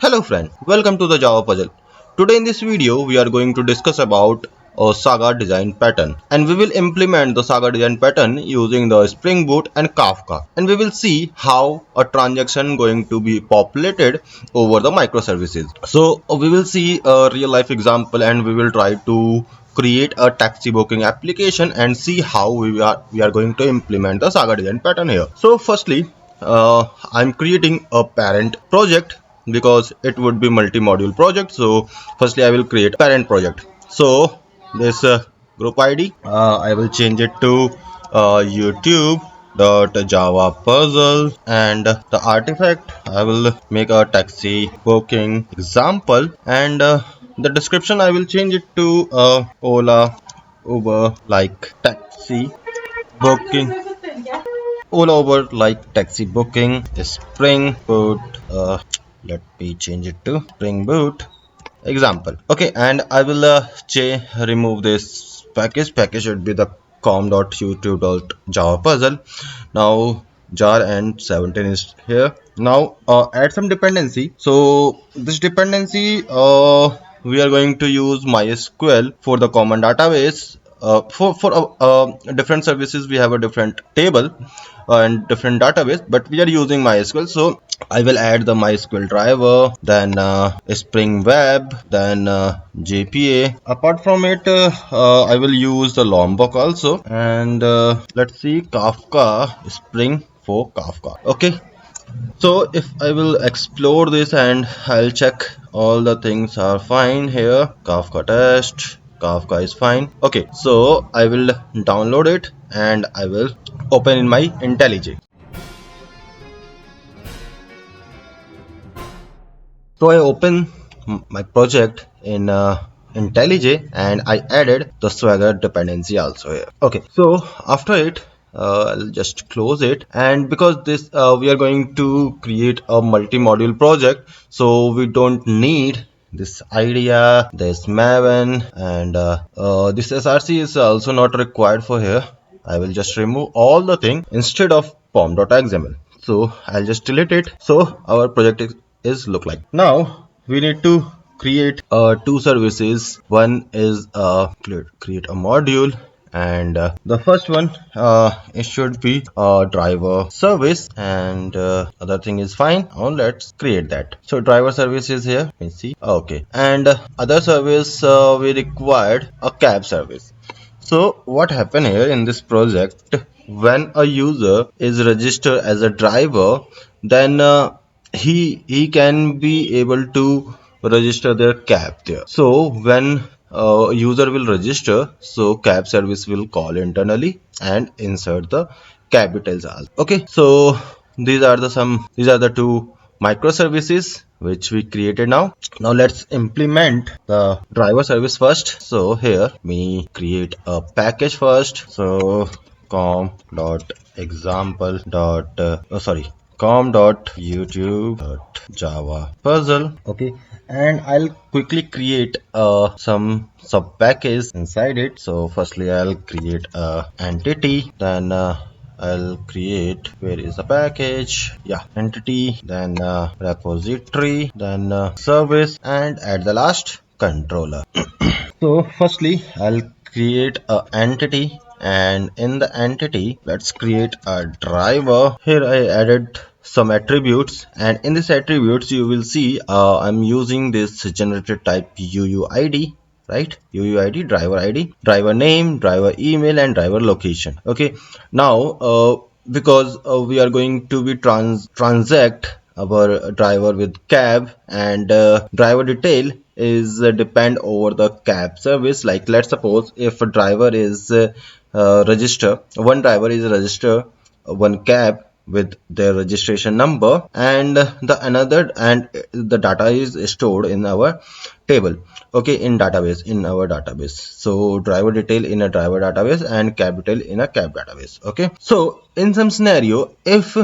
Hello friend, welcome to the Java puzzle. Today in this video we are going to discuss about a Saga design pattern, and we will implement the Saga design pattern using the Spring Boot and Kafka, and we will see how a transaction going to be populated over the microservices. So we will see a real life example, and we will try to create a taxi booking application and see how we are going to implement the Saga design pattern here. So firstly, I'm creating a parent project because it would be multi-module project. So firstly I will create parent project. So this group id I will change it to youtube.java puzzle, and the artifact I will make a taxi booking example, and the description I will change it to Ola Uber like taxi booking. All over like taxi booking, Spring Boot. Let me change it to Spring Boot example. Okay, and I will remove this package. Package should be the com.youtube.java puzzle. Now jar and 17 is here. Now add some dependency. So this dependency we are going to use MySQL for the common database. For different services we have a different table and different database, but we are using MySQL. So I will add the MySQL driver, then Spring Web, then JPA. Apart from it, I will use the Lombok also, and let's see Kafka Spring for Kafka. Okay, so if I will explore this and I'll check all the things are fine here. Kafka test, Kafka is fine. Okay, so I will download it and I will open in my IntelliJ. So I open my project in IntelliJ and I added the Swagger dependency also here. Okay, so after it I'll just close it, and because this we are going to create a multi-module project, so we don't need this idea, this Maven, and this SRC is also not required for here. I will just remove all the thing instead of pom.xml. So I'll just delete it. So our project is look like. Now we need to create two services. One is create a module, and the first one it should be a driver service, and other thing is fine. Now let's create that. So driver service is here, let me see. Okay, and other service we required a cab service. So what happened here in this project, when a user is registered as a driver, then he can be able to register their cab there. So when user will register, so cab service will call internally and insert the cab details also. Okay, so these are the two microservices which we created. Now let's implement the driver service first. So here we create a package first. So com.youtube.java puzzle. Okay, and I'll quickly create some sub package inside it. So firstly I'll create a entity, then I'll create, where is the package, yeah, entity, then repository, then service, and at the last controller. So firstly I'll create a entity, and in the entity let's create a driver. Here I added some attributes, and in this attributes you will see I'm using this generated type UUID, right? UUID, driver ID, driver name, driver email, and driver location. Okay, now because we are going to be transact our driver with cab, and driver detail is depend over the cab service. Like let's suppose if a driver is register, one driver is register one cab with their registration number, and the data is stored in our table. Okay, in our database. So driver detail in a driver database and cab detail in a cab database. Okay, so in some scenario, if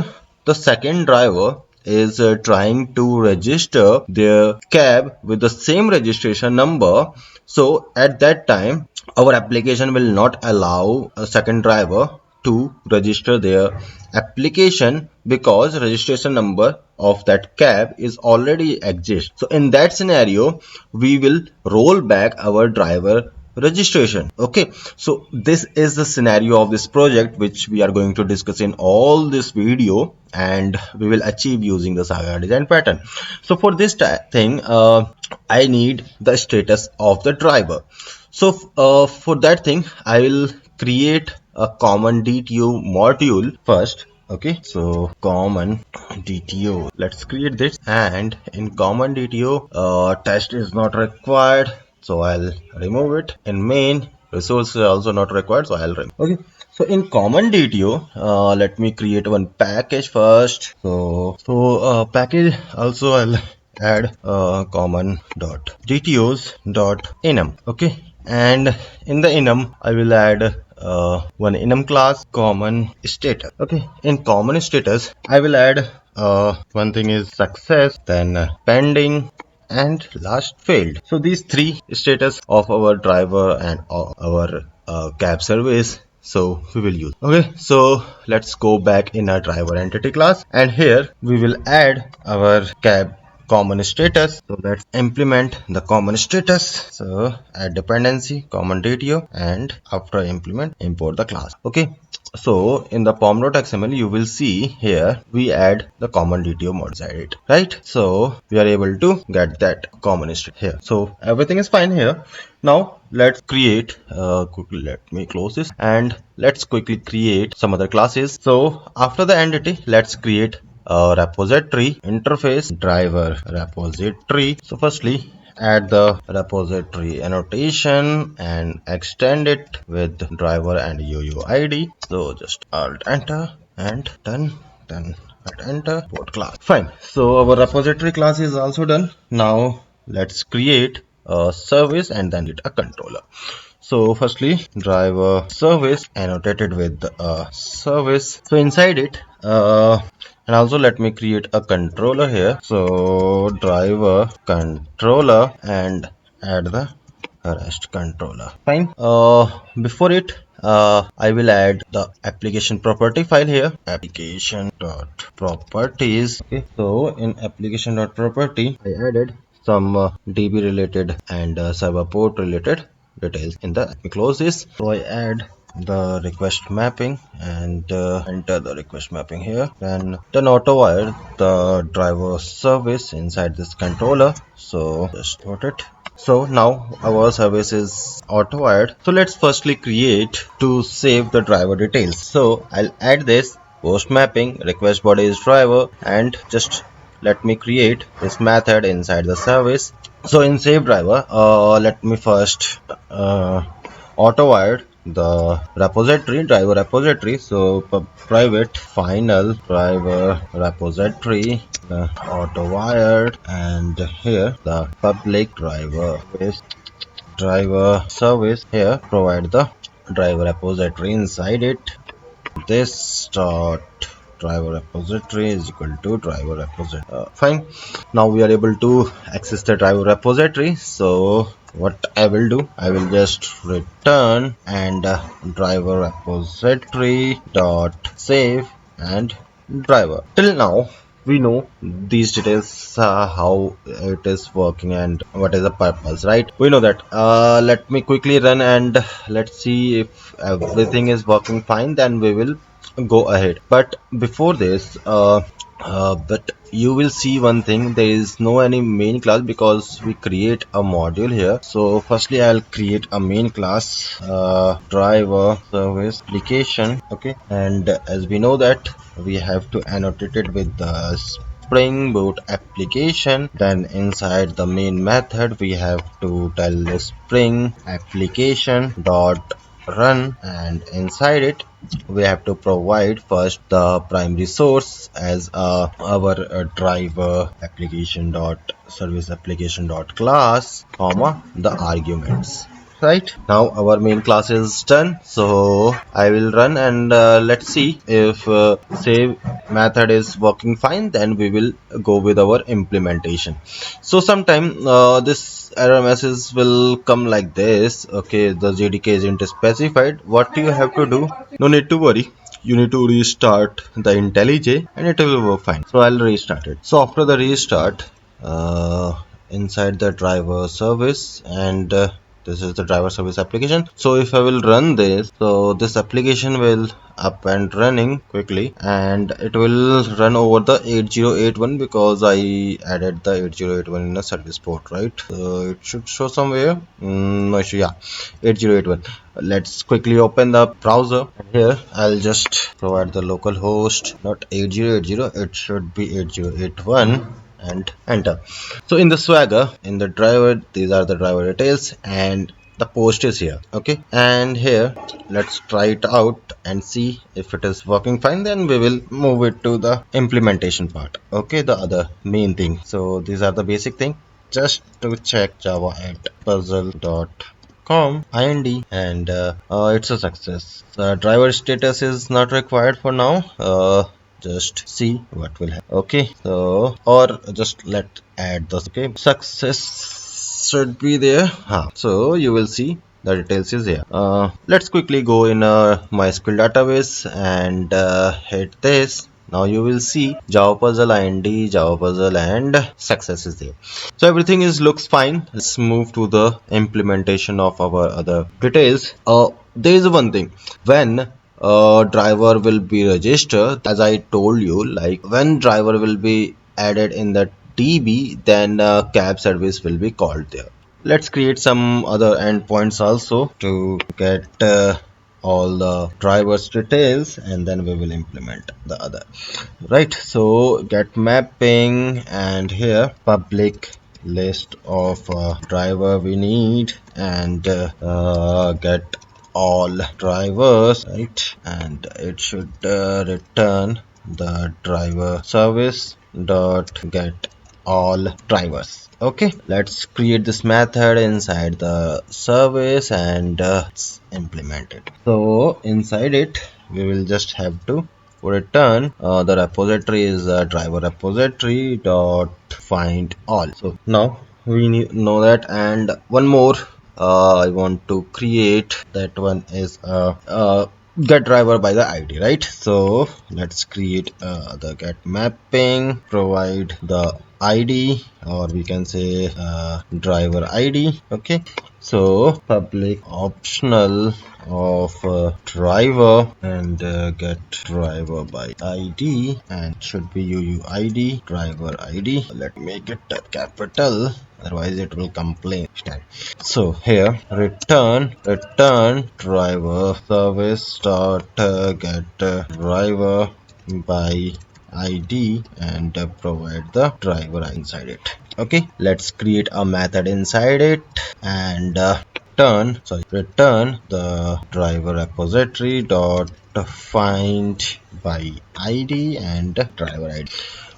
the second driver is trying to register their cab with the same registration number, so at that time our application will not allow a second driver to register their application because registration number of that cab is already exists. So in that scenario, we will roll back our driver registration. Okay, so this is the scenario of this project which we are going to discuss in all this video, and we will achieve using the Saga design pattern. So for this thing, I need the status of the driver. So for that thing, I will create a common DTO module first. Okay, so common DTO, let's create this, and in common DTO, test is not required, so I'll remove it. In main, resource is also not required, so I'll remove. Okay, so in common DTO, let me create one package first. So package also I'll add common dot dtos dot enum. Okay, and in the enum I will add one enum class common status. Okay, in common status I will add one thing is success, then pending, and last failed. So these three status of our driver and our cab service, so we will use. Okay, so let's go back in our driver entity class, and here we will add our cab common status. So let's implement the common status. So add dependency common DTO, and after implement, import the class. Okay, so in the pom.xml you will see here we add the common DTO mod inside it, right? So we are able to get that common status here. So everything is fine here. Now let's create quickly, let me close this, and let's quickly create some other classes. So after the entity, let's create a repository interface driver repository. So firstly, add the repository annotation and extend it with driver and UUID. So just alt enter and done. Then alt enter port class. Fine. So our repository class is also done. Now let's create a service and then it a controller. So firstly, driver service annotated with a service. So inside it, and also let me create a controller here. So driver controller and add the rest controller. Fine. Before it, I will add the application property file here. Application.properties. Okay. So in application.property, I added some DB related and server port related details in the. Let me close this. So I add the request mapping and enter the request mapping here. Then auto wire the driver service inside this controller. So just put it. So now our service is auto wired. So let's firstly create to save the driver details. So I'll add this post mapping request body is driver, and just let me create this method inside the service. So in save driver, let me first auto wired the repository driver repository. So private final driver repository auto wired, and here the public driver service here provide the driver repository inside it. This dot driver repository is equal to driver repository. Fine. Now we are able to access the driver repository. So what I will do, I will just return and driver repository dot save and driver. Till now we know these details, how it is working and what is the purpose, right? We know that. Let me quickly run and let's see if everything is working fine, then we will go ahead. But before this, but you will see one thing, there is no any main class because we create a module here. So firstly I'll create a main class, driver service application. Okay, and as we know that we have to annotate it with the Spring Boot application. Then inside the main method we have to tell the Spring application dot run, and inside it we have to provide first the primary source as our driver application dot service application dot class, comma the arguments. Right now our main class is done, so I will run and let's see if save method is working fine. Then we will go with our implementation. So sometime this error message will come like this. Okay, the JDK isn't specified. What you have to do, no need to worry, you need to restart the IntelliJ and it will work fine. So I'll restart it. So after the restart, inside the driver service, and this is the driver service application. So if I will run this, so this application will up and running quickly, and it will run over the 8081 because I added the 8081 in a service port, right? So it should show somewhere. No issue, yeah, 8081. Let's quickly open the browser. Here I'll just provide the local host, not 8080, it should be 8081, and enter. So in the Swagger, in the driver, these are the driver details and the post is here. Okay, and here let's try it out and see if it is working fine. Then we will move it to the implementation part. Okay, the other main thing. So these are the basic thing. Just to check Java at puzzle.com ind, and it's a success. Driver status is not required for now. Just see what will happen. Okay, so or just let add the okay success should be there. So you will see the details is here. Let's quickly go in MySQL database and hit this. Now you will see Java puzzle ind, Java puzzle, and success is there. So everything is looks fine. Let's move to the implementation of our other details. There is one thing, when driver will be registered, as I told you, like when driver will be added in the DB, then cab service will be called there. Let's create some other endpoints also to get all the drivers details, and then we will implement the other. Right, so get mapping, and here public list of driver we need, and get all drivers, right, and it should return the driver service dot get all drivers. Okay, let's create this method inside the service and implement it. So inside it we will just have to return the repository is driver repository dot find all. So now we know that, and one more I want to create, that one is get driver by the ID, right? So let's create the get mapping, provide the ID, or we can say driver ID. Okay, so public optional of driver, and get driver by ID, and should be UUID driver ID. Let me make it capital, otherwise it will complain. So here return driver service dot get driver by ID, and provide the driver inside it. Okay, let's create a method inside it, and return the driver repository dot find by ID and driver ID.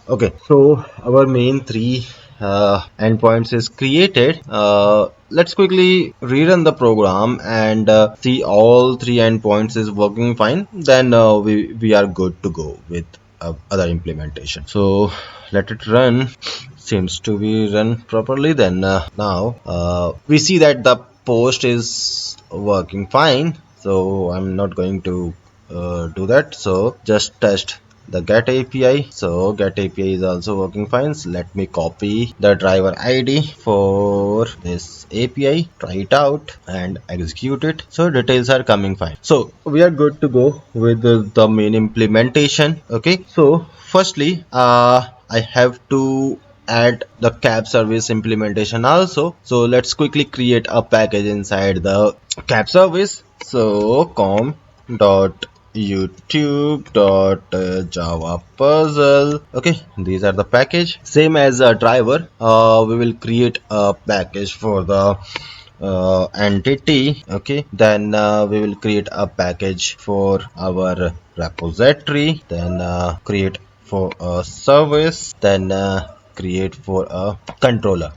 Okay, so our main three endpoints is created. Let's quickly rerun the program and see all three endpoints is working fine. Then we are good to go with other implementation. So let it run. Seems to be run properly. Then now we see that the post is working fine. So I'm not going to do that. So just test the get API. So get API is also working fine. So let me copy the driver ID for this API, try it out and execute it. So details are coming fine. So we are good to go with the main implementation. Okay, so firstly I have to add the cab service implementation also. So let's quickly create a package inside the cab service. So com dot youtube dot java puzzle. Okay, these are the package. Same as a driver, we will create a package for the entity. Okay, then we will create a package for our repository, then create for a service, then create for a controller.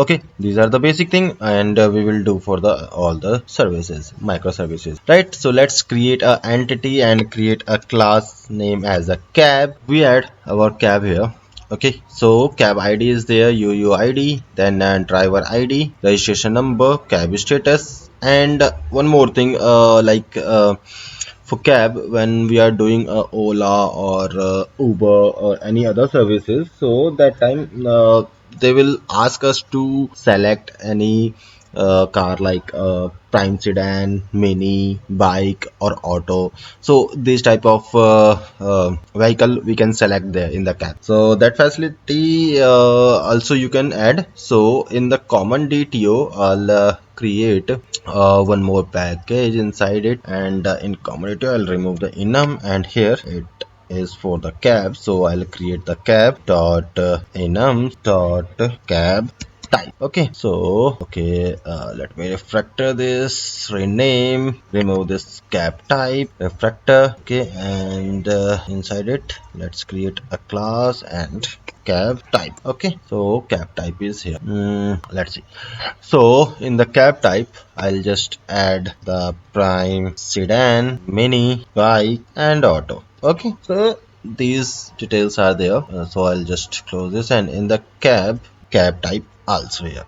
Okay, these are the basic thing, and we will do for the all the services, microservices, right? So let's create a entity and create a class name as a cab. We add our cab here. Okay, so cab id is there, uuid, then driver id, registration number, cab status, and one more thing, for cab, when we are doing Ola or Uber or any other services, so that time they will ask us to select any car like prime sedan, mini, bike or auto. So this type of vehicle we can select there in the cab. So that facility also you can add. So in the common DTO, I'll create one more package inside it, and in community I'll remove the enum, and here it is for the cab. So I'll create the cab dot enum dot cab type. Okay, so let me refactor this, rename, remove this cab type, refactor. Okay, and inside it let's create a class and cab type. Okay, so cab type is here. Let's see. So in the cab type, I'll just add the prime, sedan, mini, bike, and auto. Okay, so these details are there. So I'll just close this, and in the cab type also here.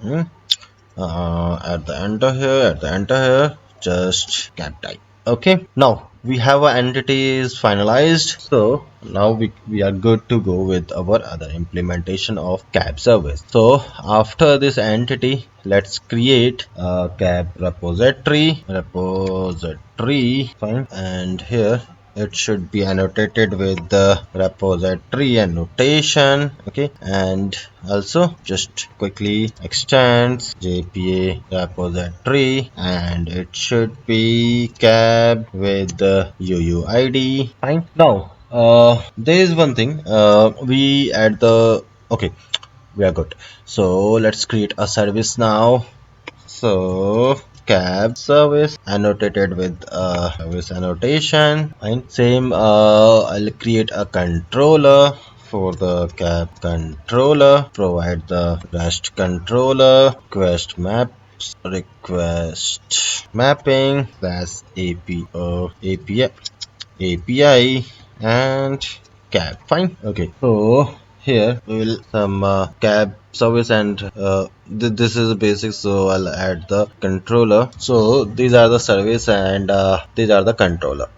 At the enter here, just cab type. Okay, now we have our entities finalized, so now we are good to go with our other implementation of cab service. So after this entity, let's create a cab repository, fine, and here it should be annotated with the repository annotation. Okay, and also just quickly extends jpa repository, and it should be cab with the uuid. Fine. Now there is one thing, we add the, okay, we are good. So let's create a service now. So cab service annotated with service annotation. Fine. Same. I'll create a controller for the cab controller. Provide the REST controller, request mapping, slash API and cab. Fine. Okay. So here we will some cab service, and this is the basic. So I'll add the controller. So these are the service, and these are the controller.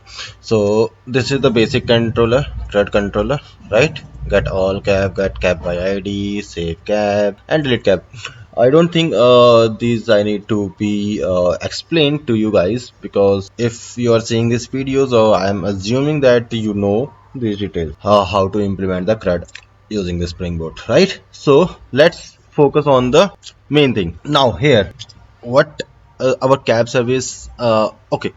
So this is the basic controller, thread controller, right? Get all cab, get cab by id, save cab, and delete cab. I don't think these I need to be explained to you guys, because if you are seeing these videos, or I am assuming that you know these details, how to implement the CRUD using the Spring Boot, right? So let's focus on the main thing. Now here, what our cab service, okay,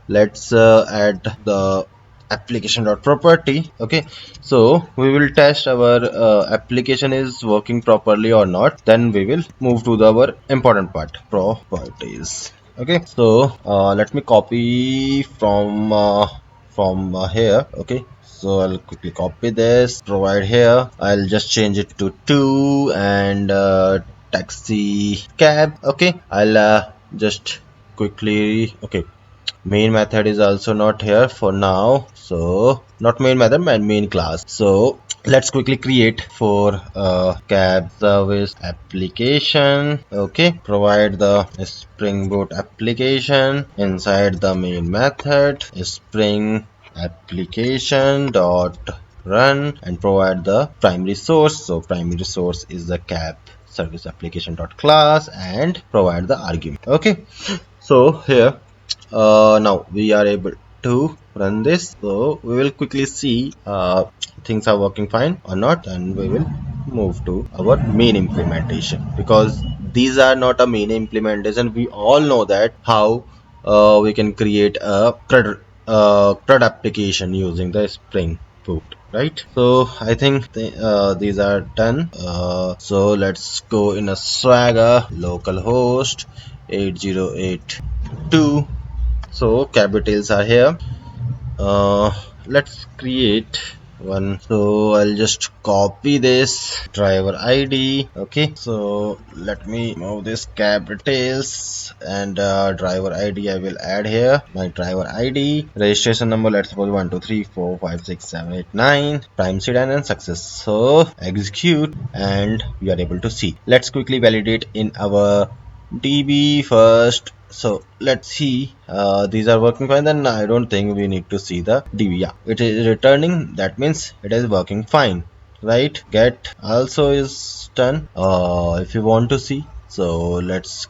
let's add the application.property. Okay, so we will test our application is working properly or not, then we will move to our important part, properties. Okay, so let me copy from here. Okay, so I'll quickly copy this, provide here, I'll just change it to 2, and taxi cab. Okay, I'll just quickly, okay, main method is also not here for now, so not main method, main class. So let's quickly create for cab service application. Okay, provide the Spring Boot application inside the main method, Spring application dot run, and provide the primary source. So primary source is the cab service application dot class, and provide the argument. Okay, so here now we are able to run this. So we will quickly see things are working fine or not, and we will move to our main implementation, because these are not a main implementation. We all know that how we can create a CRUD application using the Spring Boot, right? So I think these are done. So let's go in a Saga localhost 8082. So cab details are here. Let's create one. So I'll just copy this driver ID. Okay, so let me move this cab details and driver ID I will add here. My driver ID, registration number, let's suppose 1 2 3 4 5 6 7 8 9, prime seed and success. So execute and we are able to see. Let's quickly validate in our DB first. So let's see, these are working fine. Then I don't think we need to see the DB. Yeah, it is returning, that means it is working fine, right? Get also is done. If you want to see, so let's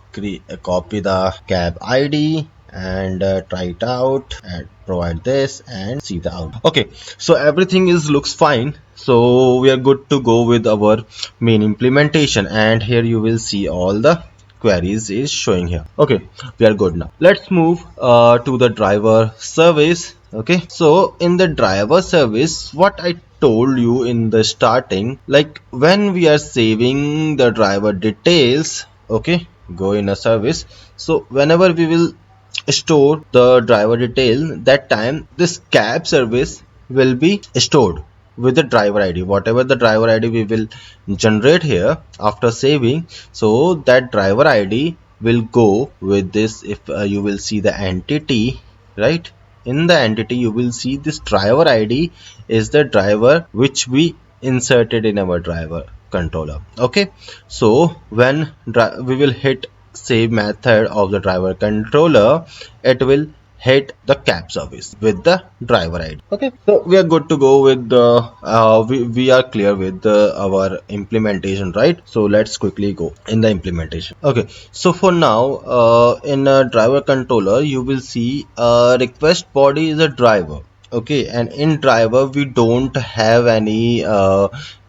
copy the cab ID and try it out and provide this and see the out. Okay, so everything is looks fine, so we are good to go with our main implementation, and here you will see all the queries is showing here. Okay, we are good now. Let's move to the driver service. Okay, so in the driver service, what I told you in the starting, like when we are saving the driver details, okay, go in a service. So whenever we will store the driver detail, that time this cab service will be stored with the driver ID. Whatever the driver ID we will generate here after saving, so that driver ID will go with this. If you will see the entity, right, in the entity you will see this driver ID is the driver which we inserted in our driver controller. Okay, so when we will hit save method of the driver controller, it will hit the cab service with the driver ID. Okay, so we are good to go with the we are clear with our implementation, right? So let's quickly go in the implementation. Okay, so for now in a driver controller you will see request body is a driver. Okay, and in driver we don't have any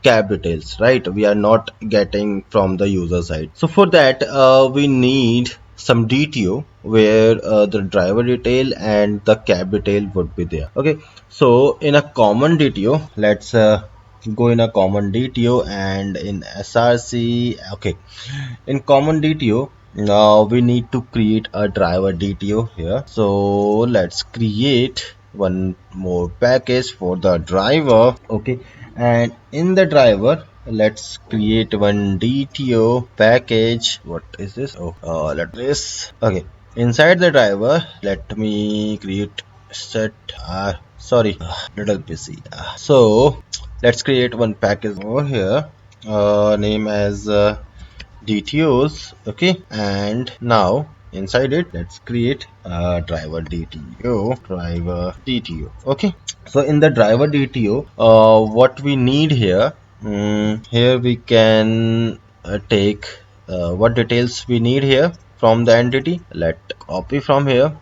cab details, right? We are not getting from the user side. So for that we need some DTO where the driver detail and the cab detail would be there. Okay, so in a common DTO, let's go in a common DTO and in SRC. Okay, in common DTO now we need to create a driver DTO here. So let's create one more package for the driver. Okay, and in the driver let's create one DTO package. What is this? Oh, let this. Okay, inside the driver let me create set sorry, little busy. So let's create one package over here, name as DTOs. Okay, and now inside it let's create a driver DTO. Okay, so in the driver DTO what we need here, here we can take what details we need here from the entity. Let copy from here.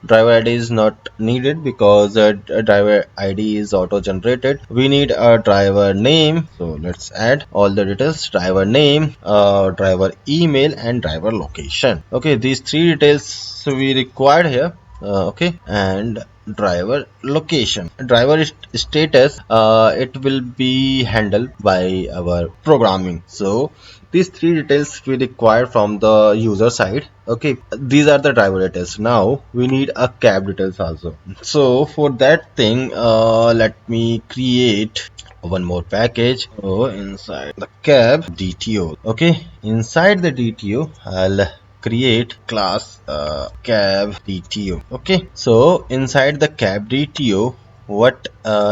Driver ID is not needed because driver ID is auto generated. We need a driver name, so let's add all the details: driver name, driver email and driver location. Okay, these three details we required here. Okay, and driver location, driver status, it will be handled by our programming. So these three details we require from the user side. Okay, these are the driver details. Now we need a cab details also. So for that thing let me create one more package. So inside the cab DTO, okay, inside the DTO I'll create class cab DTO. Okay, so inside the cab DTO what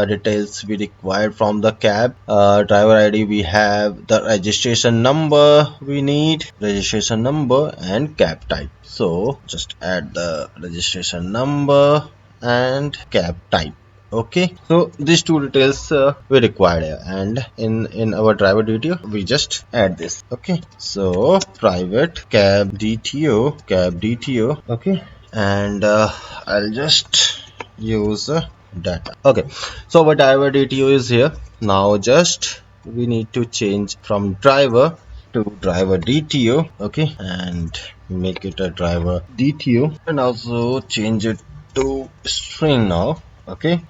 details we require from the cab, driver ID we have, the registration number we need, registration number and cab type. So just add the registration number and cab type. Okay, so these two details we required here, and in our driver DTO we just add this. Okay, so private cab DTO. Okay, and I'll just use data. Okay, so our driver DTO is here. Now just we need to change from driver to driver DTO. Okay, and make it a driver DTO and also change it to string now. Okay,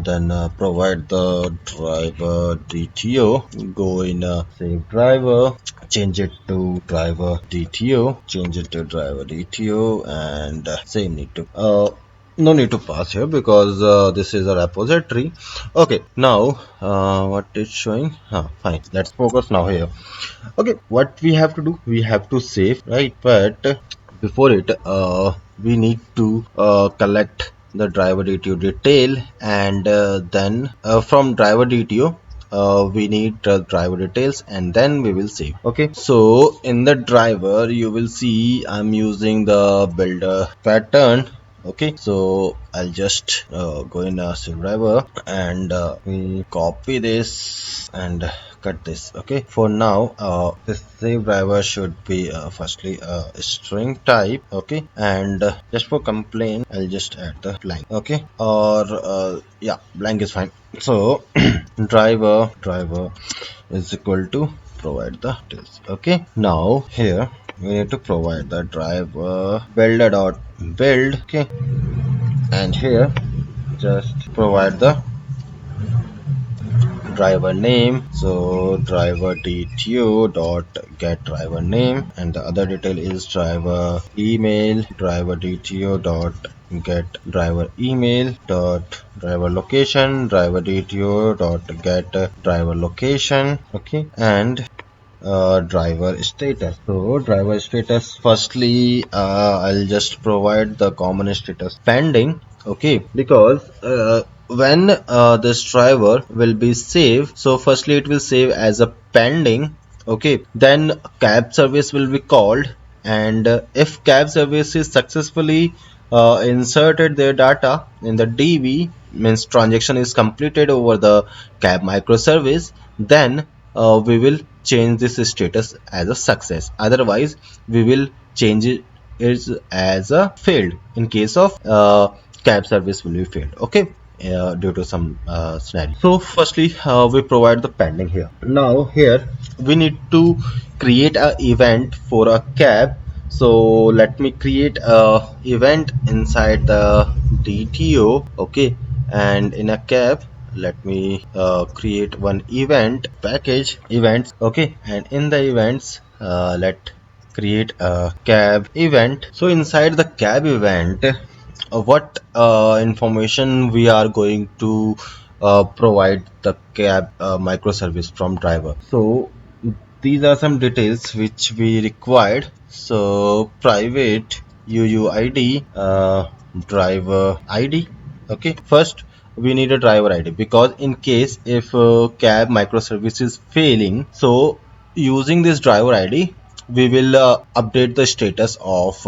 then provide the driver DTO, go in save driver, change it to driver DTO, change it to driver DTO, and same need to no need to pass here because this is a repository. Okay, now what it's showing, fine, let's focus now here. Okay, what we have to do, we have to save, right? But before it, we need to collect the driver DTO detail, and then from driver DTO we need driver details, and then we will save. Okay, so in the driver you will see I'm using the builder pattern. Okay, so I'll just go in a driver, and we copy this and cut this. Okay, for now this save driver should be firstly a string type. Okay, and just for complaint I'll just add the blank. Okay, or yeah, blank is fine. So driver is equal to provide the details. Okay, now here we need to provide the driver builder dot build. Okay, and here just provide the driver name. So driver dto dot get driver name, and the other detail is driver email. Driver dto dot get driver email dot driver location. Driver dto dot get driver location. Okay, and driver status. So driver status, firstly I'll just provide the common status pending. Okay, because when this driver will be saved, so firstly it will save as a pending. Okay, then cab service will be called, and if cab service is successfully inserted their data in the DB, means transaction is completed over the cab microservice, then we will change this status as a success. Otherwise we will change it as a failed in case of cab service will be failed. Okay, due to some scenario. So firstly we provide the pending here. Now here we need to create a event for a cab. So let me create a event inside the DTO. Okay, and in a cab let me create one event package events. Okay, and in the events let create a cab event. So inside the cab event what information we are going to provide the cab microservice from driver. So these are some details which we required. So private UUID driver ID. Okay, first we need a driver ID, because in case if cab microservice is failing, so using this driver ID we will update the status of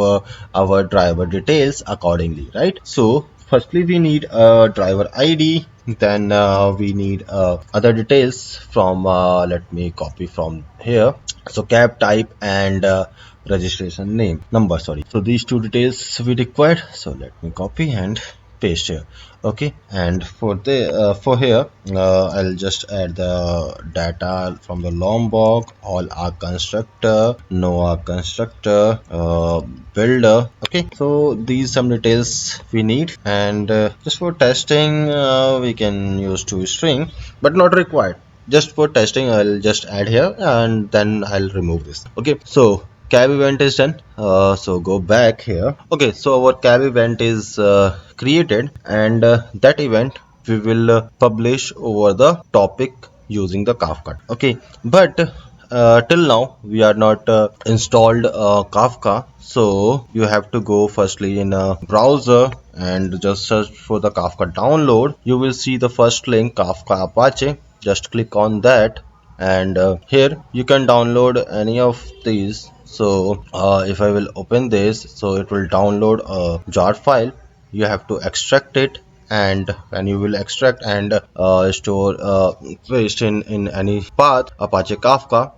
our driver details accordingly, right? So firstly we need a driver ID, then we need other details from let me copy from here. So cab type and registration name number, sorry. So these two details we required, so let me copy and paste here. Okay, and for the for here I'll just add the data from the Lombok, all are constructor, no are constructor, builder. Okay, so these some details we need, and just for testing we can use toString, but not required. Just for testing I'll just add here, and then I'll remove this. Okay, so cab event is done. So go back here. Okay, so our cab event is created, and that event we will publish over the topic using the Kafka. Okay, but till now we are not installed Kafka, so you have to go firstly in a browser and just search for the Kafka download. You will see the first link, Kafka Apache. Just click on that, and here you can download any of these. So if I will open this, so it will download a jar file. You have to extract it, and when you will extract and store paste in any path Apache Kafka,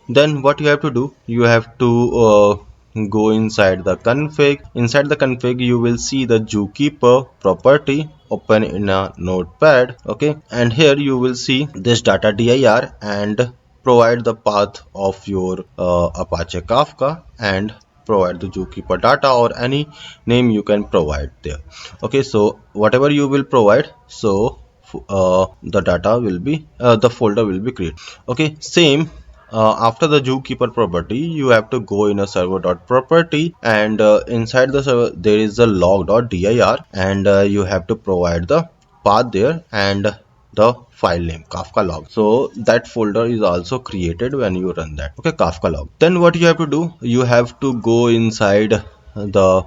then what you have to do, you have to go inside the config. Inside the config you will see the zookeeper property open in a notepad. Okay, and here you will see this data dir, and provide the path of your Apache Kafka, and provide the zookeeper data or any name you can provide there. Okay, so whatever you will provide, so the data will be the folder will be created. Okay, same after the zookeeper property, you have to go in a server.property, and inside the server there is a log.dir, and you have to provide the path there and the file name Kafka log. So that folder is also created when you run that. Okay, Kafka log. Then what you have to do, you have to go inside the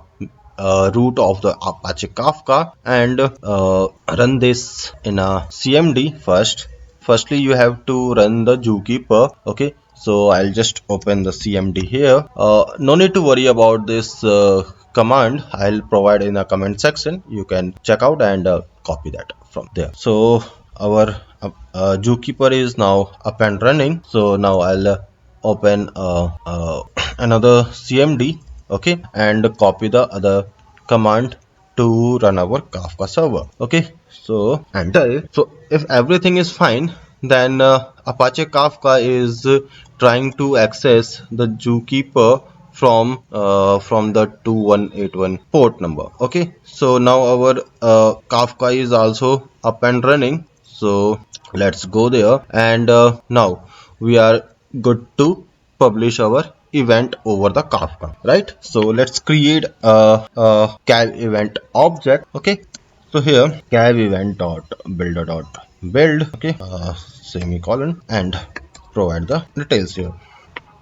root of the Apache Kafka and run this in a CMD first. Firstly, you have to run the zookeeper. Okay, so I'll just open the CMD here. No need to worry about this command. I'll provide in a comment section. You can check out and copy that from there. So our zookeeper is now up and running. So now I'll open another CMD, okay, and copy the other command to run our Kafka server. Okay, so enter. So if everything is fine, then Apache Kafka is trying to access the zookeeper from the 2181 port number. Okay, so now our Kafka is also up and running. So let's go there, and now we are good to publish our event over the Kafka, right? So let's create a Cab event object. Okay, so here Cab event dot builder dot build, okay, semicolon, and provide the details here.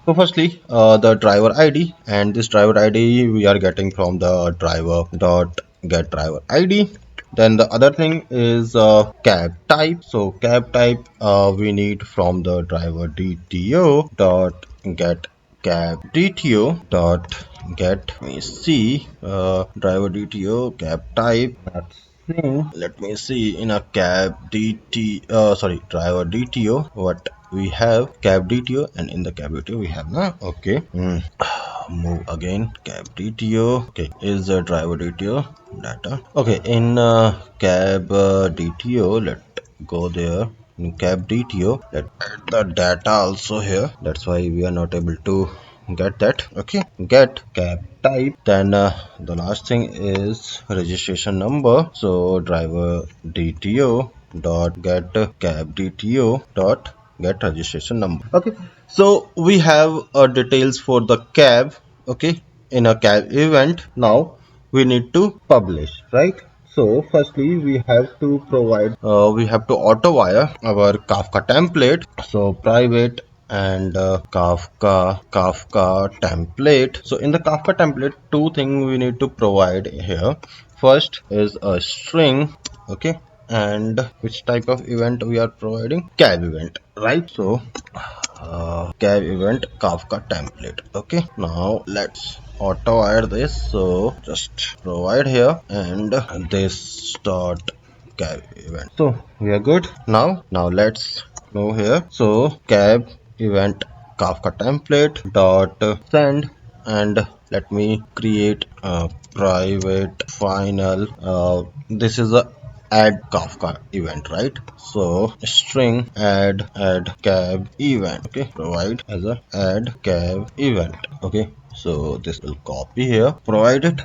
So firstly, the driver ID, and this driver ID we are getting from the driver dot get driver ID. Then the other thing is cab type. So cab type we need from the driver DTO dot get cab DTO dot get. Let me see driver DTO cab type. Let me see in a cab DT sorry, driver DTO what we have cab DTO, and in the cab DTO we have now. Okay, move again cab DTO. Okay, is the driver DTO data. Okay, in cab DTO, let go there. In cab DTO, let add the data also here. That's why we are not able to get that. Okay, get cab type. Then the last thing is registration number. So driver DTO dot get cab DTO dot get registration number. Okay, so we have details for the cab. Okay, in a cab event. Now we need to publish, right? So firstly we have to provide we have to auto wire our Kafka template. So private and Kafka template. So in the Kafka template, two things we need to provide here. First is a string, okay, and which type of event we are providing? Cab event, right? So cab event Kafka template. Okay, now let's auto add this. So just provide here and this dot cab event. So we are good now. Now let's go here. So cab event Kafka template dot send, and let me create a private final. This is a add Kafka event, right? So string add cab event. Okay, provide as a add cab event. Okay, so this will copy here, provide it,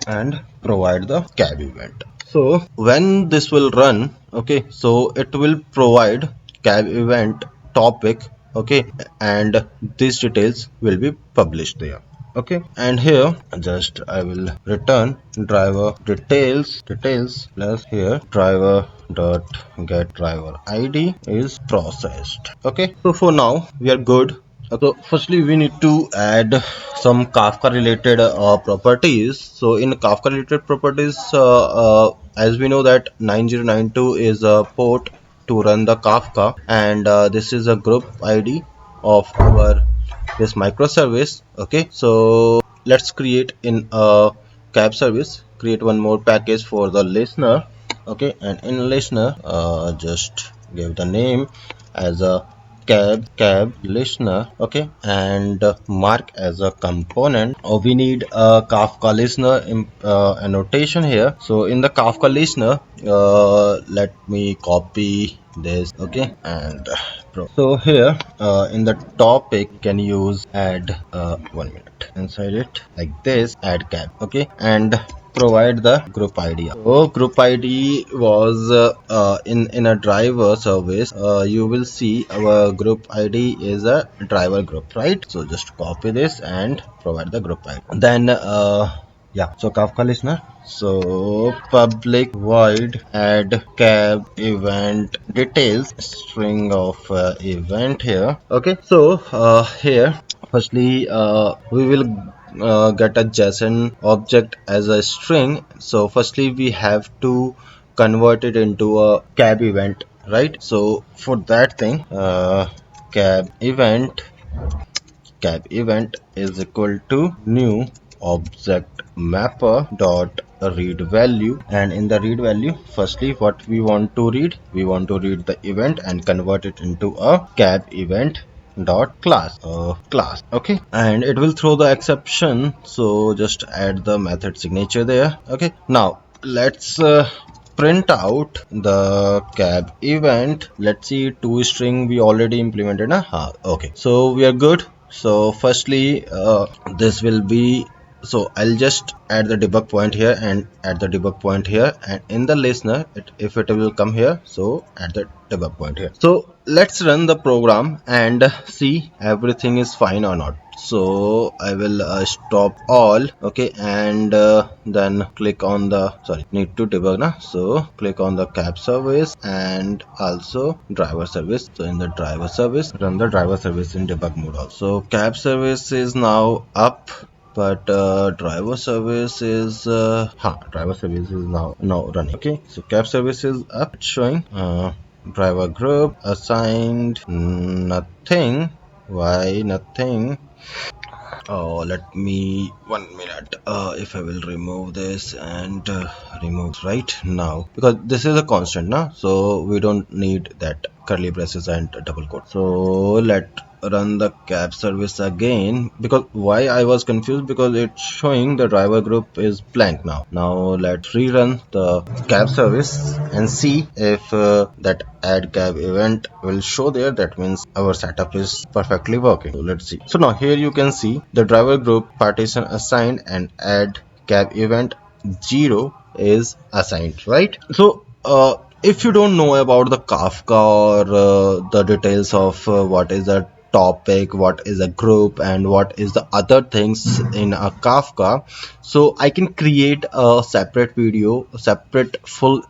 and provide the cab event. So when this will run, okay, so it will provide cab event topic, okay, and these details will be published there. Okay, and here just I will return driver details plus here driver dot get driver ID is processed. Okay, so for now we are good. So firstly we need to add some Kafka related properties. So in Kafka related properties, as we know that 9092 is a port to run the Kafka, and this is a group ID of our this microservice. Okay, so let's create in a cab service, create one more package for the listener. Okay, and in listener just give the name as a cab listener. Okay, and mark as a component. We need a Kafka listener annotation here. So in the Kafka listener, let me copy this. Okay, and so here in the topic you can use add 1 minute inside it like this, add cab. Okay, and provide the group ID. So group ID was in a driver service. You will see our group ID is a driver group, right? So just copy this and provide the group ID. Then yeah, so Kafka listener. So public void add cab event details string of event here. Okay, so here firstly we will get a JSON object as a string. So firstly we have to convert it into a cab event, right? So for that thing cab event is equal to new object mapper dot read value, and in the read value firstly what we want to read the event and convert it into a cab event dot class. Okay, and it will throw the exception, so just add the method signature there. Okay, now let's print out the cab event. Let's see, to string we already implemented. Okay, so we are good. So firstly this will be, so I'll just add the debug point here and add the debug point here, and in the listener if it will come here, so add the debug point here. So let's run the program and see everything is fine or not. So I will stop all. Okay, and then click on the, sorry, need to debug now. So click on the cab service and also driver service. So in the driver service, run the driver service in debug mode also. So cab service is now up, but driver service is now running. Okay, so cab service is up. It's showing driver group assigned nothing. Why nothing? Oh, let me 1 minute. If I will remove this and remove right now, because this is a constant now, so we don't need that curly braces and double quote. So let run the cab service again, because why I was confused, because it's showing the driver group is blank now. Now let's rerun the cab service and see if that add cab event will show there. That means our setup is perfectly working. So let's see. So now here you can see the driver group partition assigned and add cab event 0 is assigned, right? So if you don't know about the Kafka or the details of what is a topic, what is a group, and what is the other things in a Kafka, so I can create a separate video, a separate full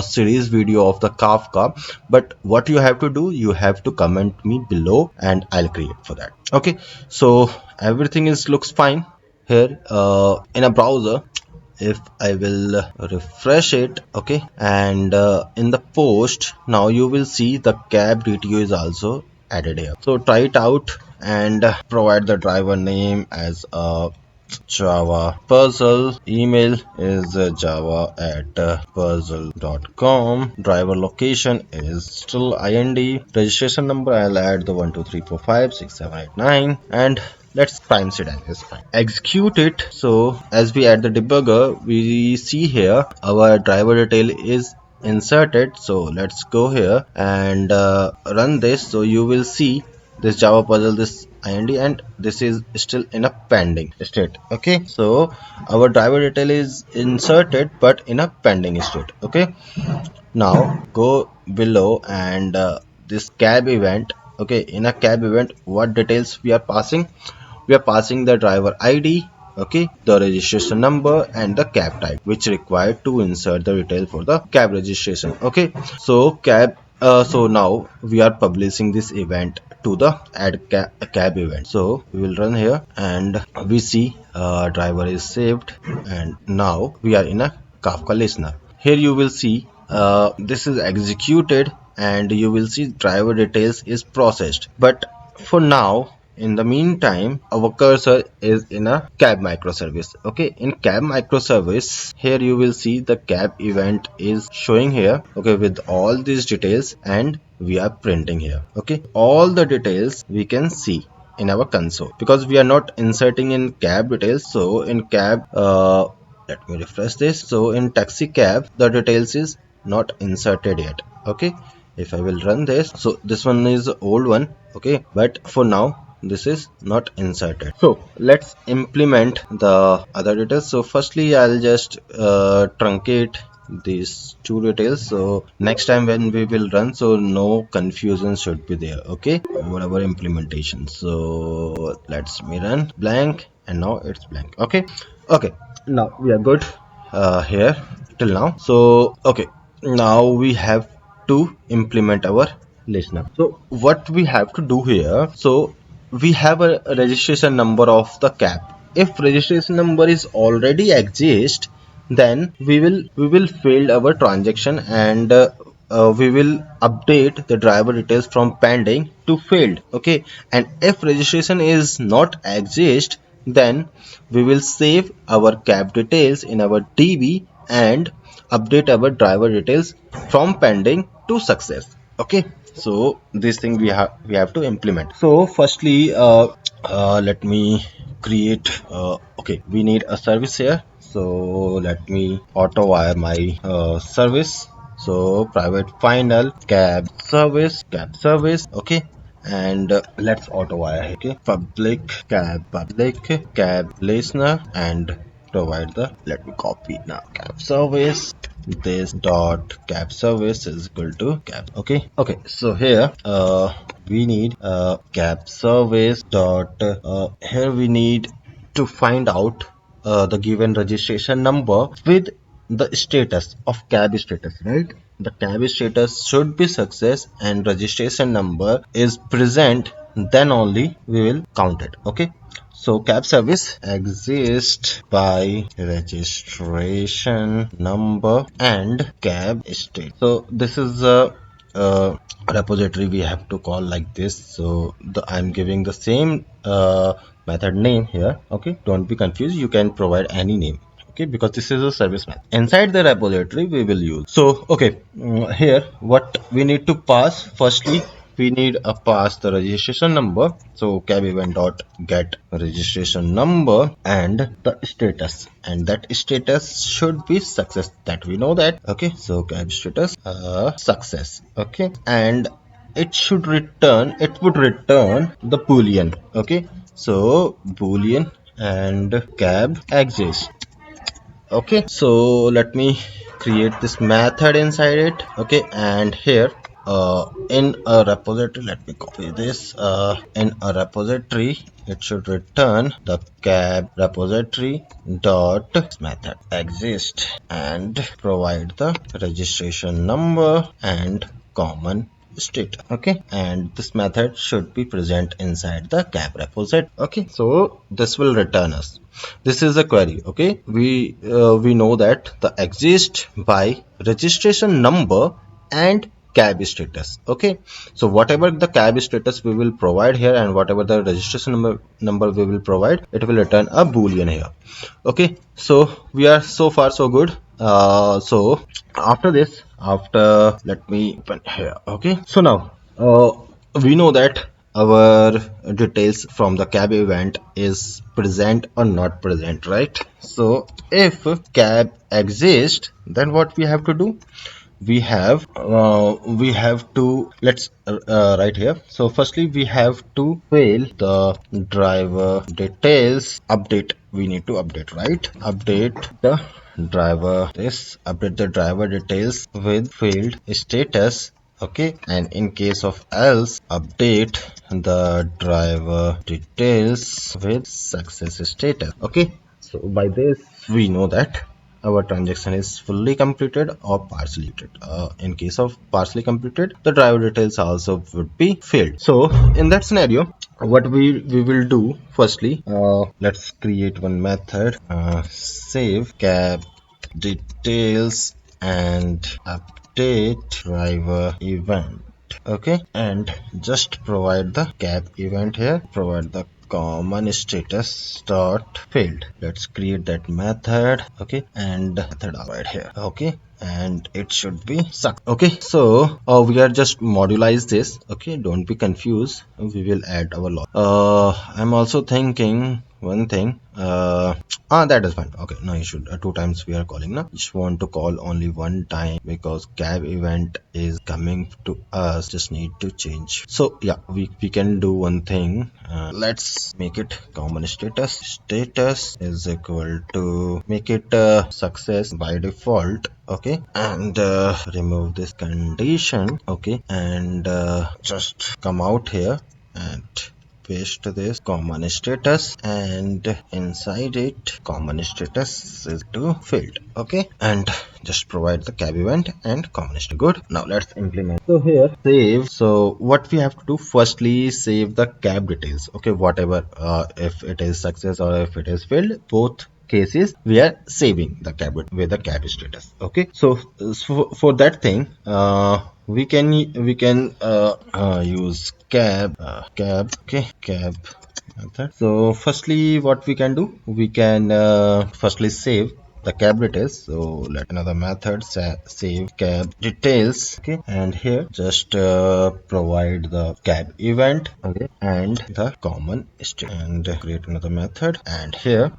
series video of the Kafka. But what you have to do, you have to comment me below and I'll create for that. Okay, so everything is looks fine here in a browser. If I will refresh it, okay, and in the post now you will see the cab DTO is also added here. So try it out and provide the driver name as a Java puzzle. Email is java at puzzle.com. Driver location is still IND. Registration number I'll add the 123456789, and let's prime sedan is fine. Execute it. So as we add the debugger, we see here our driver detail is inserted. So let's go here and run this. So you will see this Java puzzle, this IND, and this is still in a pending state. Okay, so our driver detail is inserted but in a pending state. Okay, now go below and this cab event. Okay, in a cab event what details we are passing? We are passing the driver ID, okay, the registration number and the cab type, which required to insert the detail for the cab registration. Okay, so so now we are publishing this event to the add cab event. So we will run here and we see driver is saved, and now we are in a Kafka listener. Here you will see this is executed and you will see driver details is processed. But for now, in the meantime, our cursor is in a cab microservice. Okay, in cab microservice, here you will see the cab event is showing here, okay, with all these details, and we are printing here. Okay, all the details we can see in our console because we are not inserting in cab details. So in cab let me refresh this. So in taxi cab the details is not inserted yet. Okay, if I will run this, so this one is the old one. Okay, but for now this is not inserted. So let's implement the other details. So firstly I'll just truncate these two details, so next time when we will run, so no confusion should be there. Okay, whatever implementation. So let's me run blank, and now it's blank. Okay, okay, now we are good here till now. So okay, now we have to implement our listener. So what we have to do here, so we have a registration number of the cab. If registration number is already exist, then we will fail our transaction, and we will update the driver details from pending to failed. Okay, and if registration is not exist, then we will save our cab details in our DB and update our driver details from pending to success. Okay, so this thing we have to implement. So firstly let me create okay, we need a service here. So let me auto wire my service. So private final cab service. Okay, and let's auto wire. Okay, public cab listener, and provide the, let me copy now, cab service. This dot cab service is equal to cab. Okay, okay, so here we need cab service dot here we need to find out the given registration number with the status of cab status, right? The cab status should be success and registration number is present, then only we will count it. Okay, so cab service exists by registration number and cab state. So this is a repository we have to call like this. So I'm giving the same method name here. Okay, don't be confused, you can provide any name. Okay, because this is a service method inside the repository we will use. So okay, here what we need to pass, firstly we need a pass the registration number. So cab event dot get registration number and the status, and that status should be success, that we know that. Okay, so cab status success. Okay, and it would return the boolean. Okay, so boolean and cab exists. Okay, so let me create this method inside it. Okay, and here in a repository, let me copy this. In a repository it should return the cab repository dot method exist and provide the registration number and common state. Okay, and this method should be present inside the cab repository. Okay, so this will return us, this is a query. Okay, we know that the exist by registration number and cab status. Okay, so whatever the cab status we will provide here and whatever the registration number we will provide, it will return a boolean here. Okay, so we are so far so good. So after this, let me open here. Okay, so now we know that our details from the cab event is present or not present, right? So if cab exists, then what we have to do, we have to, let's write here. So firstly we have to fail the driver details update, we need to update, right? Update the driver details with failed status. Okay, and in case of else, update the driver details with success status. Okay, so by this we know that our transaction is fully completed or partially completed. In case of partially completed, the driver details also would be failed. So in that scenario, what we will do, firstly let's create one method, save cab details and update driver event. Okay, and just provide the cab event here, provide the common status dot failed. Let's create that method. Okay, and method right here. Okay, and it should be suck. Okay, so we are just modulize this. Okay, don't be confused, we will add our log. I'm also thinking one thing. That is fine. Okay, no issue. Two times we are calling now. Just want to call only one time because cab event is coming to us. Just need to change. So yeah, we can do one thing. Let's make it common status. Status is equal to make it success by default. Okay, and remove this condition. Okay, and just come out here and paste this common status, and inside it common status is to field. Okay, and just provide the cab event and common status. Good. Now let's implement. So here save. So what we have to do, firstly save the cab details. Okay, whatever, if it is success or if it is failed, both cases we are saving the cab with the cab status. Okay, so for that thing, we can use cab. Okay, cab method. So firstly what we can do, we can firstly save the cab details. So let another method save cab details. Okay, and here just provide the cab event. Okay, and the common state, and create another method. And here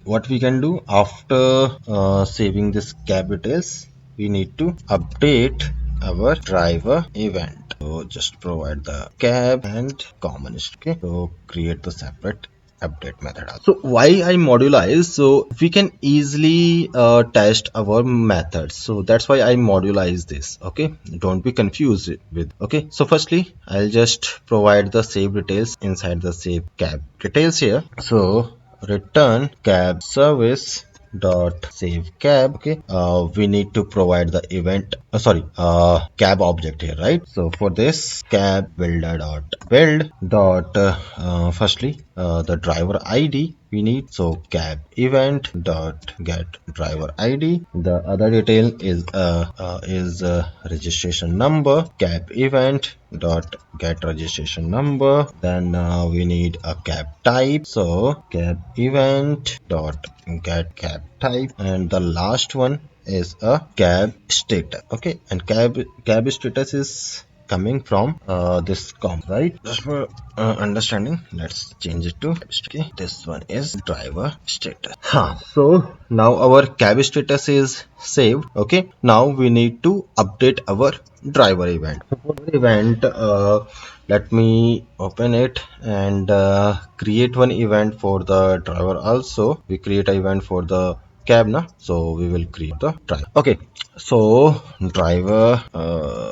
what we can do, after saving this cab details, we need to update our driver event. So just provide the cab and common. Okay, so create the separate update method. So why I modulize, so we can easily test our methods, so that's why I modulize this. Okay, don't be confused with. Okay, so firstly I'll just provide the save details inside the save cab details here. So return cab service dot save cab. Okay, we need to provide the event, cab object here, right? So for this, cab builder dot build dot firstly the driver id we need. So cab event dot get driver id. The other detail is registration number. Cab event dot get registration number. Then we need a cab type. So cab event dot get cab type. And the last one is a cab status. Okay, and cab status is coming from this right? Just for understanding, let's change it to, okay, this one is driver status. So now our cab status is saved. Okay, now we need to update our driver event. So for the event, let me open it and create one event for the driver. Also we create an event for the cab now, so we will create the driver. Okay, so driver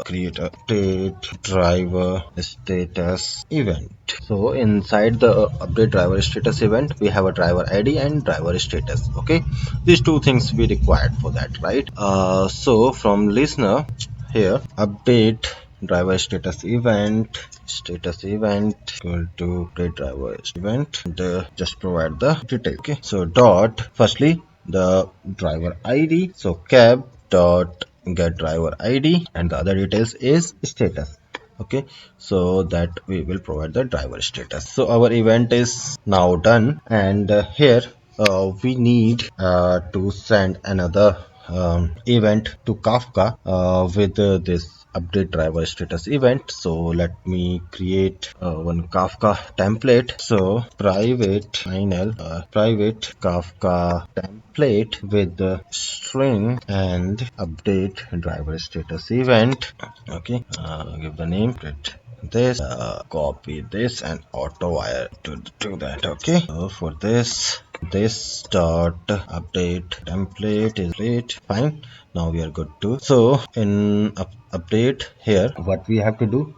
create a update driver status event. So inside the update driver status event, we have a driver id and driver status. Okay, these two things we required for that, right? So from listener here, update driver status event equal to update driver event, and just provide the detail. Okay, so dot firstly the driver id, so cab dot get driver id, and the other details is status. Okay, so that we will provide the driver status. So our event is now done, and here we need to send another event to Kafka with this update driver status event. So let me create one Kafka template. So private final private Kafka template with the string and update driver status event. Okay, give the name this, copy this and auto wire to that. Okay, so for this dot update template is great, fine. Now we are good to. So in update here, what we have to do,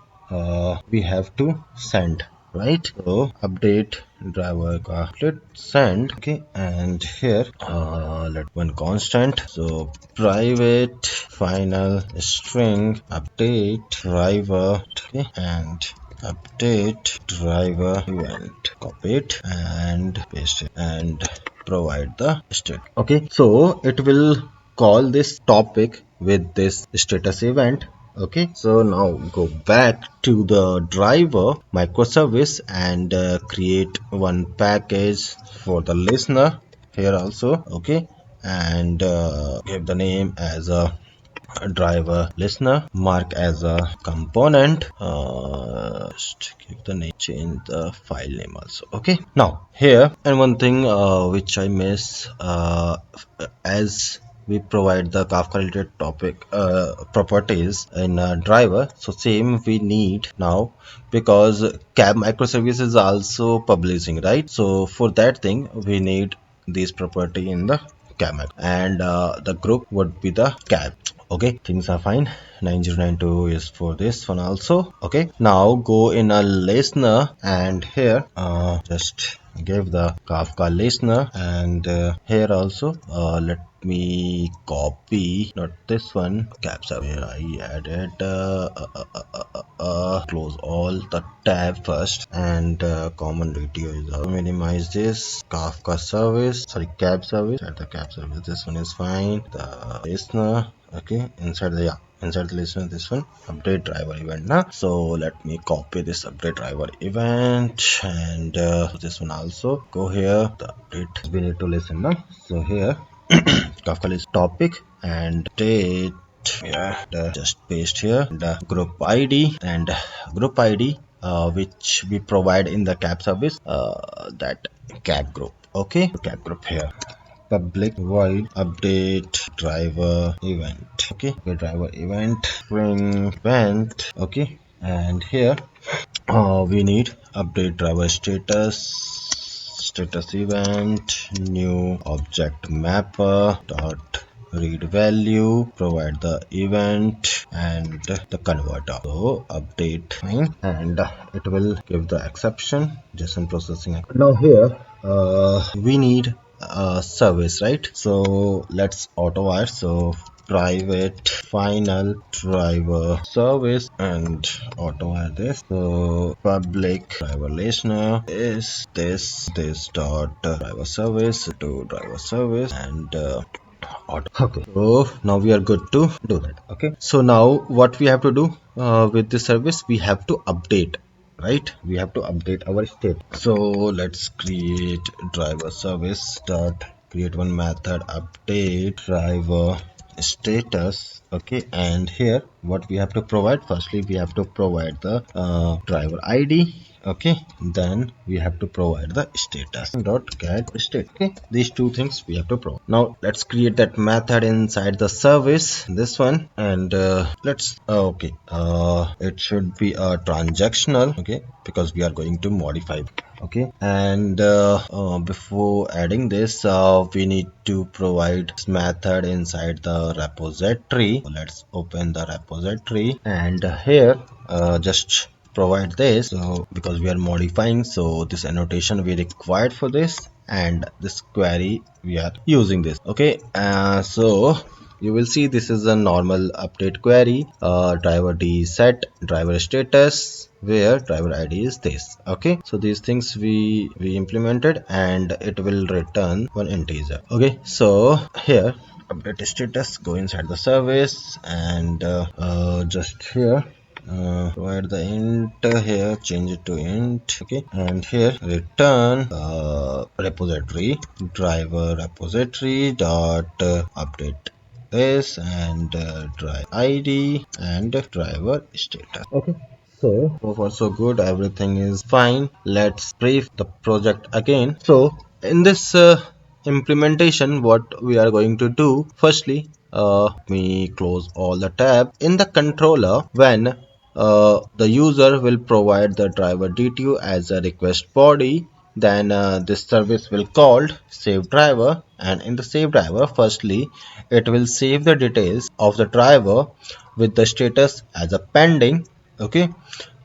we have to send, right? So update driver complete send. Okay, and here let one constant. So private final string update driver. Okay, and update driver event, copy it and paste it and provide the state. Okay, so it will call this topic with this status event. Okay, so now go back to the driver microservice and create one package for the listener here also. Okay, and give the name as a driver listener, mark as a component. Just give the name, change the file name also. Okay. Now here, and one thing which I miss, as we provide the Kafka related topic properties in driver, so same we need now, because Cab Microservice is also publishing, right? So for that thing we need this property in the Cab, and the group would be the Cab. Okay, things are fine. 9092 is for this one also. Okay, now go in a listener, and here just give the Kafka listener, and here also let me copy, not this one, caps up here. I added close all the tab first, and common radio is minimize this Kafka service, sorry, cab service. At the cab service, this one is fine. The listener, okay, inside the listener, this one update driver event now. So let me copy this update driver event, and this one also go here. The update we need to listen now. So here Kafka list topic and date. Yeah, just paste here the group ID, and group ID which we provide in the cab service, that cab group. Okay, cab group here, public void update driver event. Okay, the driver event spring event. Okay, and here we need update driver status event, new object mapper dot read value, provide the event and the converter. So update fine, and it will give the exception JSON processing. Now here we need service, right? So let's auto wire. So private final driver service, and auto wire this. So public driver listener is this dot driver service to driver service, and auto. Okay, so now we are good to do that. Okay, so now what we have to do with this service, we have to update, right? We have to update our state. So let's create driver service dot create one method update driver status. Okay, and here what we have to provide, firstly we have to provide the driver ID. Okay, then we have to provide the status dot get state. Okay, these two things we have to provide. Now let's create that method inside the service, this one, and let's okay, it should be a transactional. Okay, because we are going to modify. Okay, and before adding this, we need to provide this method inside the repository. So let's open the repository, and here just provide this. So because we are modifying, so this annotation we required for this, and this query we are using this. Okay, so you will see this is a normal update query. Driver D set driver status, where driver ID is this. Okay, so these things we implemented, and it will return one integer. Okay, so here update status, go inside the service, and just here provide the int here, change it to int. Okay, and here return repository driver repository dot update this, and driver ID and driver status. Okay, so far so good, everything is fine. Let's brief the project again. So in this implementation, what we are going to do, firstly we close all the tab in the controller. When the user will provide the driver DTU as a request body, then this service will called save driver, and in the save driver, firstly it will save the details of the driver with the status as a pending. Okay,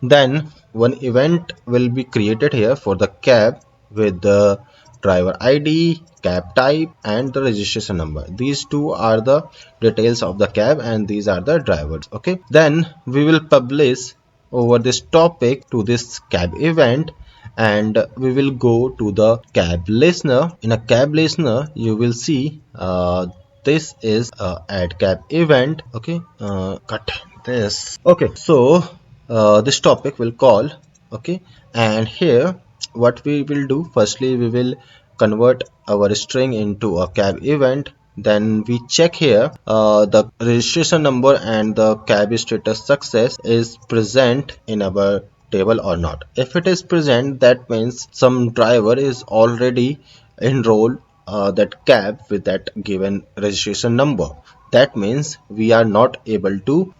then one event will be created here for the cab with the driver ID, cab type, and the registration number. These two are the details of the cab, and these are the drivers. Okay, then we will publish over this topic to this cab event, and we will go to the cab listener. In a cab listener, you will see this is add cab event. Okay, cut this. Okay, so this topic will call. Okay, and here what we will do, firstly we will convert our string into a cab event, then we check here the registration number and the cab status success is present in our table or not. If it is present, that means some driver is already enrolled that cab with that given registration number. That means we are not able to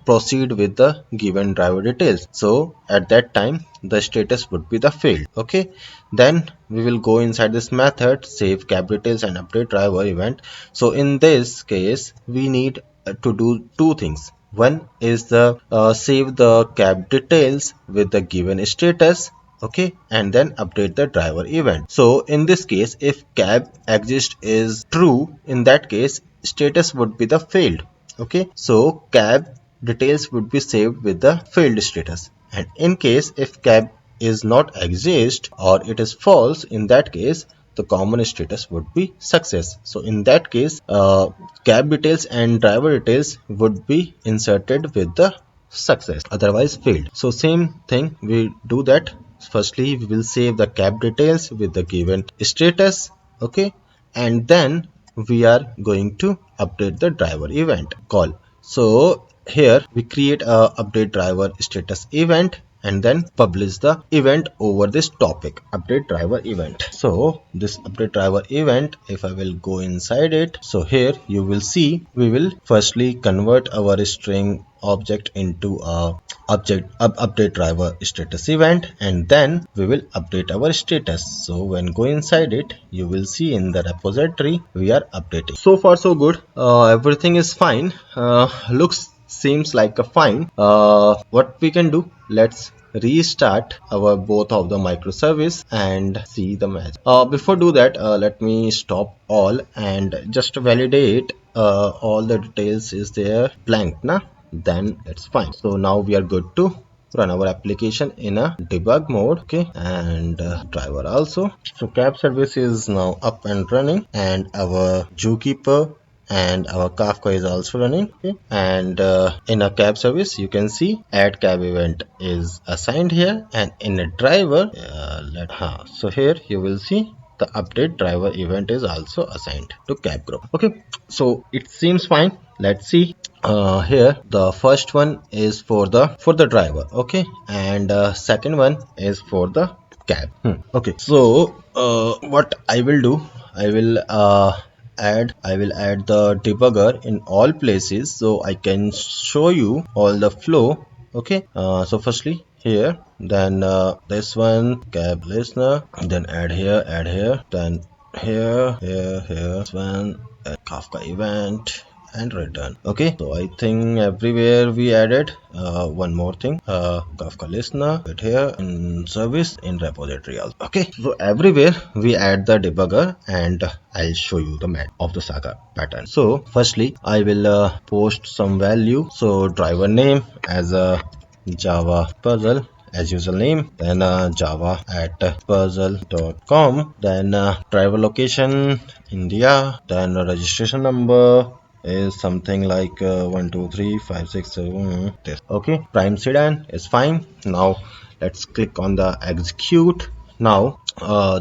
proceed with the given driver details. So at that time the status would be the failed. Okay, then we will go inside this method, save cab details and update driver event. So in this case we need to do two things. One is the save the cab details with the given status, okay, and then update the driver event. So in this case, if cab exist is true, in that case status would be the failed. Okay, so cab details would be saved with the failed status, and in case if cab is not exist or it is false, in that case the common status would be success. So in that case cab details and driver details would be inserted with the success, otherwise failed. So same thing we do that. Firstly we will save the cab details with the given status, okay, and then we are going to update the driver event call. So here we create a update driver status event and then publish the event over this topic, update driver event. So this update driver event, if I will go inside it, so here you will see we will firstly convert our string object into a update driver status event, and then we will update our status. So when go inside it, you will see in the repository we are updating. So far so good, everything is fine, looks seems like a fine. What we can do, let's restart our both of the microservice and see the magic. Before do that, let me stop all and just validate all the details is there blank na, then it's fine. So now we are good to run our application in a debug mode, okay, and driver also. So cab service is now up and running, and our zookeeper and our Kafka is also running, okay, and in a cab service you can see add cab event is assigned here, and in a driver so here you will see the update driver event is also assigned to cab group. Okay, so it seems fine. Let's see. Here the first one is for the driver, okay, and second one is for the cab. Okay, so what I will do, I will add the debugger in all places so I can show you all the flow. Okay, so firstly here, then this one cab listener, then add here, then here, this one Kafka event and return. Okay, so I think everywhere we added one more thing, Kafka listener right here in service in repository also. Okay, so everywhere we add the debugger, and I'll show you the map of the Saga pattern. So firstly I will post some value, so driver name as a Java puzzle as username, then java at puzzle.com, then driver location India, then registration number is something like 1 2 3 5 6 7 this. Okay, prime sedan is fine. Now let's click on the execute. Now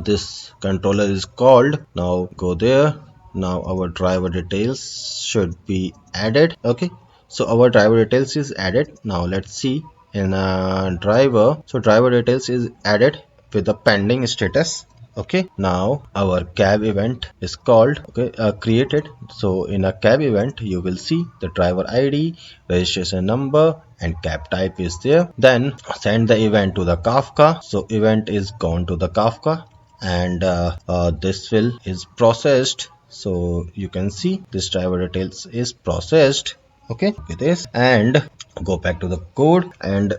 this controller is called, now go there. Now our driver details should be added. Okay, so our driver details is added. Now let's see in driver, so driver details is added with the pending status. Okay, now our cab event is called, okay, created. So in a cab event you will see the driver id, registration number and cab type is there. Then send the event to the Kafka. So event is gone to the Kafka, and this will is processed. So you can see this driver details is processed. Okay, this, and go back to the code, and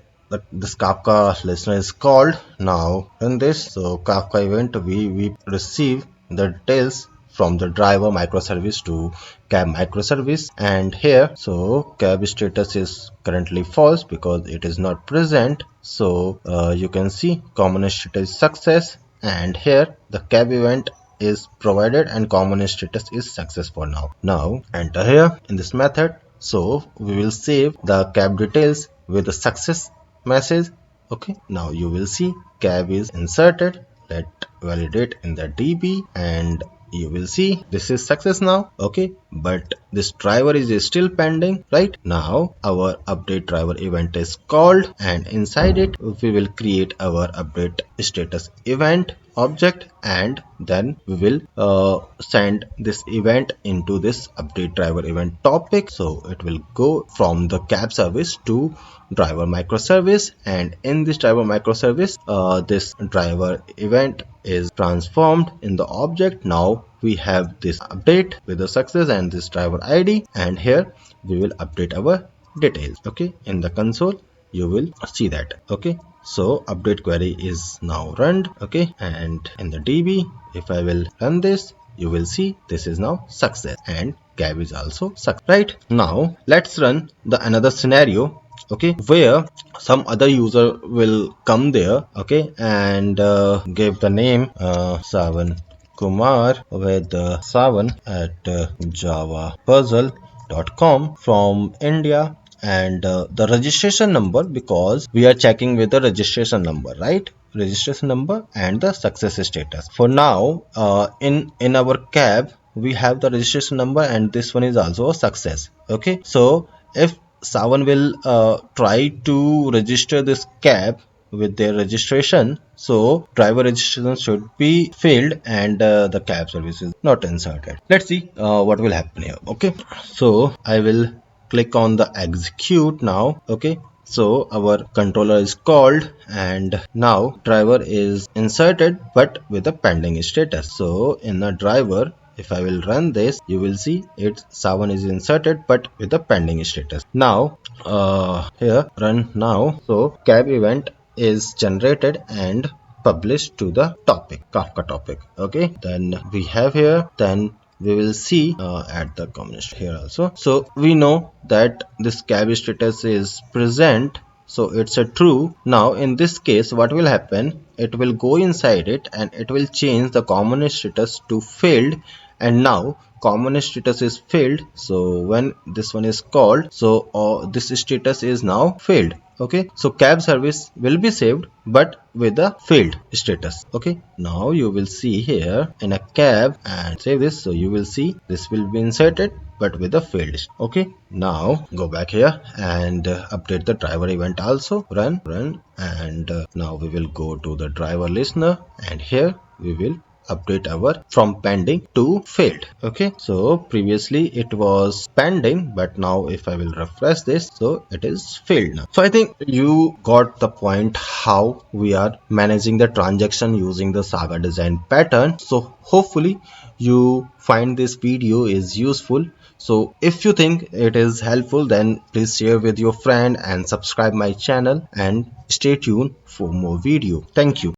this Kafka listener is called. Now run this. So Kafka event, we receive the details from the driver microservice to cab microservice, and here so cab status is currently false because it is not present. So you can see common status is success, and here the cab event is provided and common status is success for now. Now enter here in this method. So we will save the cab details with the success message. Okay, now you will see cab is inserted. Let validate in the DB, and you will see this is success now. Okay, but this driver is still pending. Right now our update driver event is called, and inside it we will create our update status event object, and then we will send this event into this update driver event topic. So it will go from the cab service to driver microservice, and in this driver microservice this driver event is transformed in the object. Now we have this update with the success and this driver id, and here we will update our details. Okay, in the console you will see that. Okay, so update query is now run. Okay, and in the db if I will run this, you will see this is now success and cab is also success. Right now let's run the another scenario, okay, where some other user will come there, okay, and give the name Savan Kumar with Savan at javapuzzle.com from India, and the registration number, because we are checking with the registration number, right? Registration number and the success status. For now in our cab we have the registration number, and this one is also a success. Okay, so if someone will try to register this cab with their registration, so driver registration should be filled and the cab service is not inserted. Let's see what will happen here. Okay, so I will click on the execute now. Okay, so our controller is called, and now driver is inserted but with a pending status. So in the driver, if I will run this, you will see it's 7 is inserted but with a pending status. Now here run now, so cab event is generated and published to the topic, Kafka topic. Okay, then we have here, then we will see at the communist here also. So we know that this cab status is present, so it's a true. Now in this case what will happen, it will go inside it and it will change the common status to failed, and now common status is failed. So when this one is called, so this status is now failed. Okay, so cab service will be saved but with a failed status. Okay, now you will see here in a cab and save this, so you will see this will be inserted but with a failed. Okay, now go back here and update the driver event also. Run and now we will go to the driver listener, and here we will update our from pending to failed. Okay, so previously it was pending, but now if I will refresh this, so it is failed now. So I think you got the point how we are managing the transaction using the Saga design pattern. So hopefully you find this video is useful. So if you think it is helpful, then please share with your friend and subscribe my channel and stay tuned for more video. Thank you.